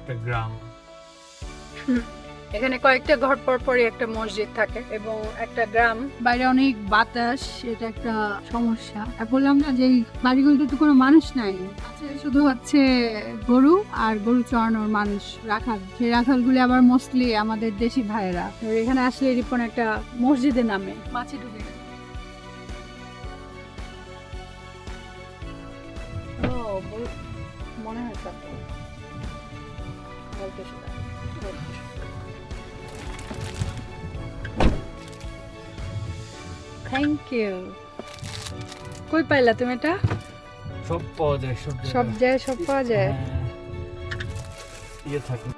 একটা গ্রাম। এখানে কয়েকটা ঘর পর পরই একটা মসজিদ থাকে এবং একটা গ্রাম। বাইরে অনেক বাতাস, এটা একটা সমস্যা। আর বললাম না যে এই বাড়িগুলোতে তো কোনো মানুষ নাই, আছে শুধু হচ্ছে গরু আর গরু চড়ানোর মানুষ, রাখাল। সেই রাখালগুলি আবার মোস্টলি আমাদের দেশি ভাইয়েরা। তো এখানে আসলে রিপন একটা মসজিদে নামে মাছে ঢুকে গেছে। ও মনে হয় তারপর বলতে শোনা থ্যাংক ইউ। কই পাইলা তুমি এটা? সব পাওয়া যায়, সব জায়গায় সব পাওয়া যায়। ইয়ে থাকে।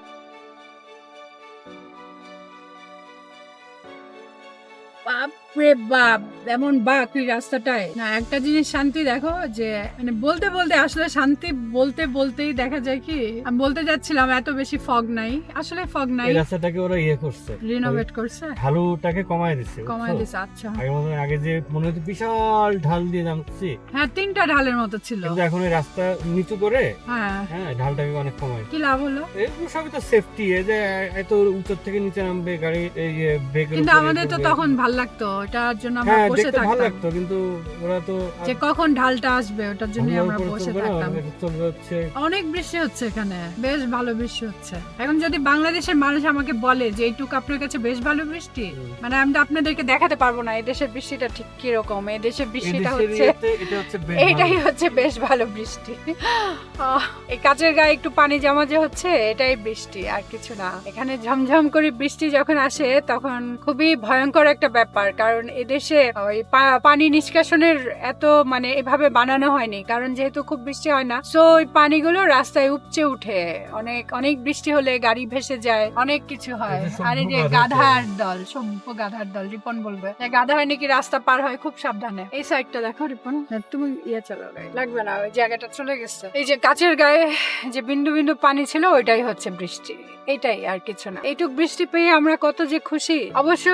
বাপরে বাপ, এমন বাক এই রাস্তাটায়। না একটা জিনিস শান্তি দেখো, যে মানে বলতে বলতে আসলে শান্তি বলতে বলতেই দেখা যায় কি, আমি বলতে যাচ্ছিলাম এত বেশি ফগ নাই, আসলে ফগ নাই। এই রাস্তাটাকে ওরা ইয়ে করছে, রিনোভেট করছে, ঢালুটাকে কমায় দিছে। কমায় দিছে। আচ্ছা, আগে যে মনে হতো বিশাল ঢাল দিয়ে নামছি, হ্যাঁ 3টা ঢালের মতো ছিল, কিন্তু এখন এই রাস্তা নিচু করে হ্যাঁ ঢালটাকে অনেক কমায়। কি লাভ হলো? এগুলো সবই তো সেফটি, এই যে এত উঁচু থেকে নিচে নামবে গাড়ি, এই ব্রেক। কিন্তু আমাদের তো তখন ভাল লাগতো, ওটার জন্য আমরা হ্যাঁ বসে দেখতে ভালো থাকতাম, লাগতো, কিন্তু ওরা তো যে কখন ঢালটা আসবে ওটার জন্য আমরা বসে থাকতাম। হচ্ছে অনেক বৃষ্টি হচ্ছে এখানে, বেশ ভালো বৃষ্টি হচ্ছে। এখন যদি বাংলাদেশের মানুষ আমাকে বলে যে এইটুকু আপনার কাছে বেশ ভালো বৃষ্টি, মানে আমি তো আপনাদেরকে দেখাতে পারবো না এই দেশের বৃষ্টিটা ঠিক কিরকম। এই দেশের বৃষ্টিটা হচ্ছে, এইটাই হচ্ছে বেশ ভালো বৃষ্টি। এই কাচের গায়ে একটু পানি জমা যে হচ্ছে, এটাই বৃষ্টি, আর কিছু না। এখানে ঝমঝম করে বৃষ্টি যখন আসে তখন খুবই ভয়ঙ্কর একটা ব্যাপার, কারণ এদেশে ওই পানি নিষ্কাশনের এত মানে এভাবে বানানো হয়নি, কারণ যেহেতু খুব বৃষ্টি হয় না, সো ওই পানিগুলো রাস্তায় উপচে উঠে, অনেক অনেক বৃষ্টি হলে গাড়ি ভেসে যায়, অনেক কিছু হয়। আর এই যে গাধার দল, সভ্য গাধার দল, রিপন বলবে গাধা হয় নাকি রাস্তা পার হয় খুব সাবধানে। এই সাইডটা দেখো রিপন, তুমি ইয়ে চালাও, লাগবে না, ওই জায়গাটা চলে গেছে। এই যে কাচের গায়ে যে বিন্দু বিন্দু পানি ছিল, ওইটাই হচ্ছে বৃষ্টি, এটাই, আর কিছু না। এইটুক বৃষ্টি পেয়ে আমরা কত যে খুশি। অবশ্য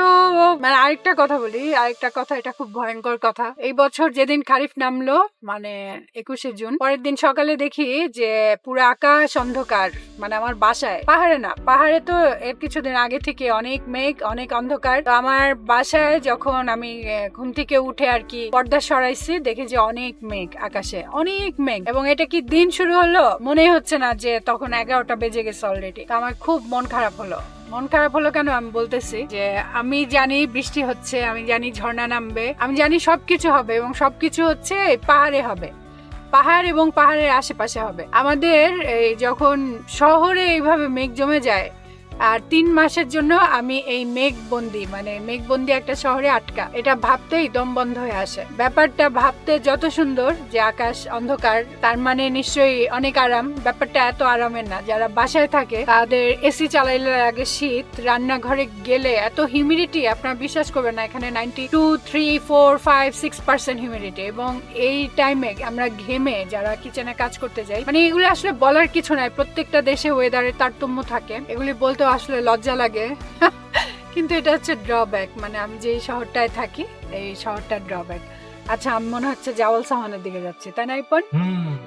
মানে আরেকটা কথা বলি, আরেকটা কথা, এটা খুব ভয়ঙ্কর কথা। এই বছর যেদিন খারিফ নামলো, মানে 21শে জুন, পরের দিন সকালে দেখি যে পুরো আকাশ অন্ধকার। মানে আমার বাসায়, পাহাড়ে না, পাহাড়ে তো এর কিছুদিন আগে থেকে অনেক মেঘ, অনেক অন্ধকার। তো আমার বাসায় যখন আমি ঘুম থেকে উঠে আর কি পর্দা সরাইছি, দেখি যে অনেক মেঘ আকাশে, অনেক মেঘ। এবং এটা কি দিন শুরু হলো মনেই হচ্ছে না, যে তখন 11টা বেজে গেছে অলরেডি। তো আমার খুব মন খারাপ হলো। মন খারাপ হলো কেন আমি বলতেছি, যে আমি জানি বৃষ্টি হচ্ছে, আমি জানি ঝর্ণা নামবে, আমি জানি সবকিছু হবে, এবং সবকিছু হচ্ছে পাহাড়ে হবে, পাহাড় এবং পাহাড়ের আশেপাশে হবে। আমাদের এই যখন শহরে এইভাবে মেঘ জমে যায়, আর 3 মাসের জন্য আমি এই মেঘবন্দি, মানে মেঘবন্দি একটা শহরে আটকা, এটা ভাবতেই দম বন্ধ হয়ে আসে। ব্যাপারটা ভাবতে যত সুন্দর যে আকাশ অন্ধকার, তার মানে নিশ্চয়ই অনেক আরাম। ব্যাপারটা এত আরামের না। যারা বাসায় থাকে তাদের এসি চালাইলে আগে শীত, রান্নাঘরে গেলে এত হিউমিডিটি, আপনারা বিশ্বাস করবেন না। এখানে 92, 3, 4, 5, 6% হিউমিডিটি, এবং এই টাইমে আমরা ঘেমে যারা কিচেনে কাজ করতে যাই, মানে এগুলো আসলে বলার কিছু নাই। প্রত্যেকটা দেশে ওয়েদারের তারতম্য থাকে, এগুলি বলতে আসলে লজ্জা লাগে। কিন্তু এটা হচ্ছে ড্রব্যাক, মানে আমি যে শহরটায় থাকি এই শহরটার ড্রব্যাক। আচ্ছা, আমি মনে হচ্ছে জাওয়াল সামানের দিকে যাচ্ছি, তাই না রিপন?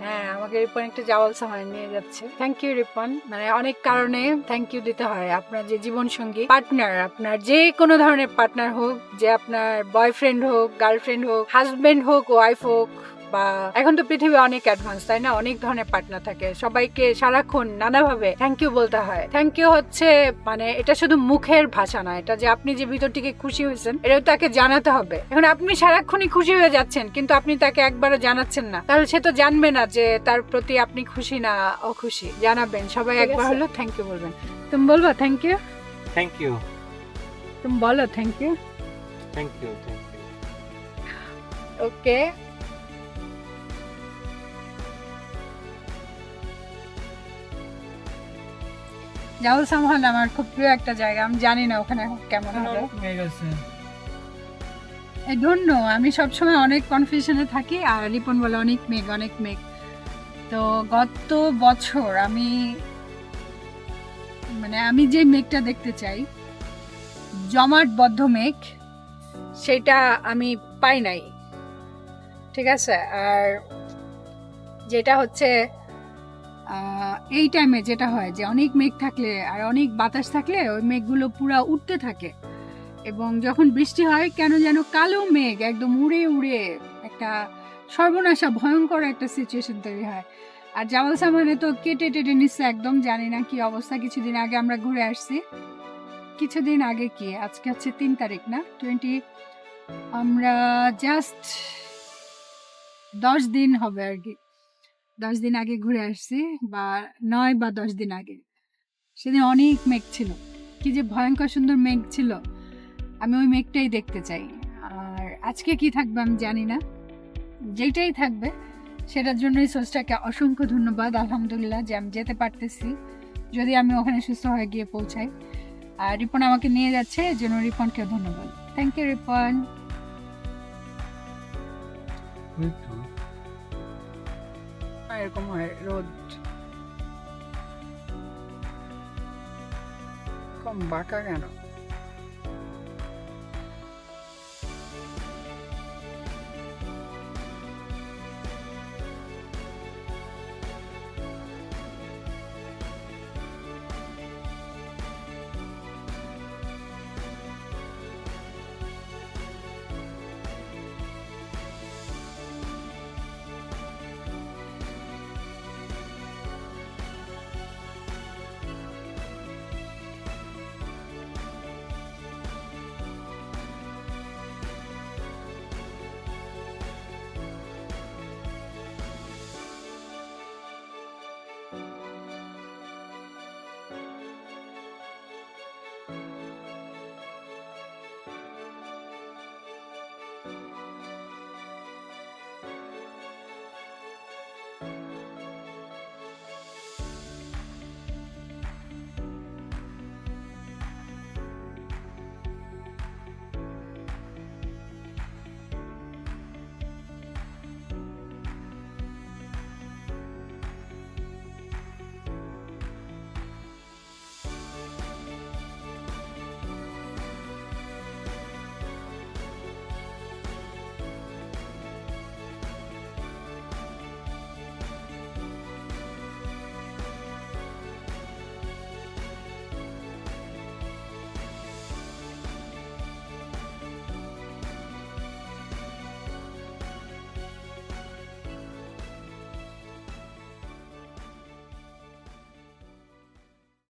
হ্যাঁ, আমাকে রিপন একটা জাওয়াল সামান নিয়ে যাচ্ছে। Thank you Ripon. মানে অনেক কারণে থ্যাংক ইউ দিতে হয়। আপনার যে জীবন সঙ্গী, পার্টনার, আপনার যে কোনো ধরনের পার্টনার হোক, যে আপনার বয়ফ্রেন্ড হোক, গার্লফ্রেন্ড হোক, হাজবেন্ড হোক, ওয়াইফ হোক, বা এখন তো পৃথিবী অনেক অ্যাডভান্স, তাই না? অনেক ধরনের পার্টনার থাকে, সবাইকে সারাক্ষণ নানাভাবে থ্যাংক ইউ বলতে হয়। থ্যাংক ইউ হচ্ছে মানে এটা শুধু মুখের ভাষা না, এটা যে আপনি যে ভিতর থেকে খুশি হয়েছেন এটাও তাকে জানাতে হবে। এখন আপনি সারাক্ষণই খুশি হয়ে যাচ্ছেন, কিন্তু আপনি তাকে একবারও জানাচ্ছেন না, তাহলে সে তো জানবে না যে তার প্রতি আপনি খুশি না অখুশি। জানাবেন, সবাই একবার হলো থ্যাংক ইউ বলবেন। তুমি বলবা থ্যাংক ইউ? Thank you. তুমি বলো thank you. Thank you, thank you. Okay, জাওয়াল সামহাল আমার খুব প্রিয় একটা জায়গা। আমি জানি না ওখানে কেমন হবে, আই ডোন্ট নো। আমি সবসময় অনেক কনফিউশনে থাকি, আর রিপন বলে অনেক মেঘ, অনেক মেঘ। তো গত বছর আমি যে মেঘটা দেখতে চাই, জমাটবদ্ধ মেঘ, সেটা আমি পাই নাই, ঠিক আছে? আর যেটা হচ্ছে এই টাইমে যেটা হয় যে অনেক মেঘ থাকলে আর অনেক বাতাস থাকলে ওই মেঘগুলো পুরা উঠতে থাকে, এবং যখন বৃষ্টি হয় কেন যেন কালো মেঘ একদম উড়ে উড়ে একটা সর্বনাশা ভয়ঙ্কর একটা সিচুয়েশন তৈরি হয়। আর জামাল সামানে তো কেটে টেটে নিচ্ছে একদম, জানি না কি অবস্থা। কিছুদিন আগে আমরা ঘুরে আসছি, কিছুদিন আগে কি আজকে হচ্ছে 3 তারিখ না 20, আমরা জাস্ট 10 দিন হবে আর কি, 10 দিন আগে ঘুরে আসছি, বা 9 বা 10 দিন আগে। সেদিন অনেক মেঘ ছিল, কি যে ভয়ঙ্কর সুন্দর মেঘ ছিল, আমি ওই মেঘটাই দেখতে চাই। আর আজকে কি থাকবে আমি জানি না, যেটাই থাকবে সেটার জন্যই সোর্সটাকে অসংখ্য ধন্যবাদ, আলহামদুলিল্লাহ যে আমি যেতে পারতেছি, যদি আমি ওখানে সুস্থ হয়ে গিয়ে পৌঁছাই। আর রিপন আমাকে নিয়ে যাচ্ছে, এর জন্য রিপনকে ধন্যবাদ। Thank you Ripon. এরকম হয় রোদ কম বাঁকা কেন?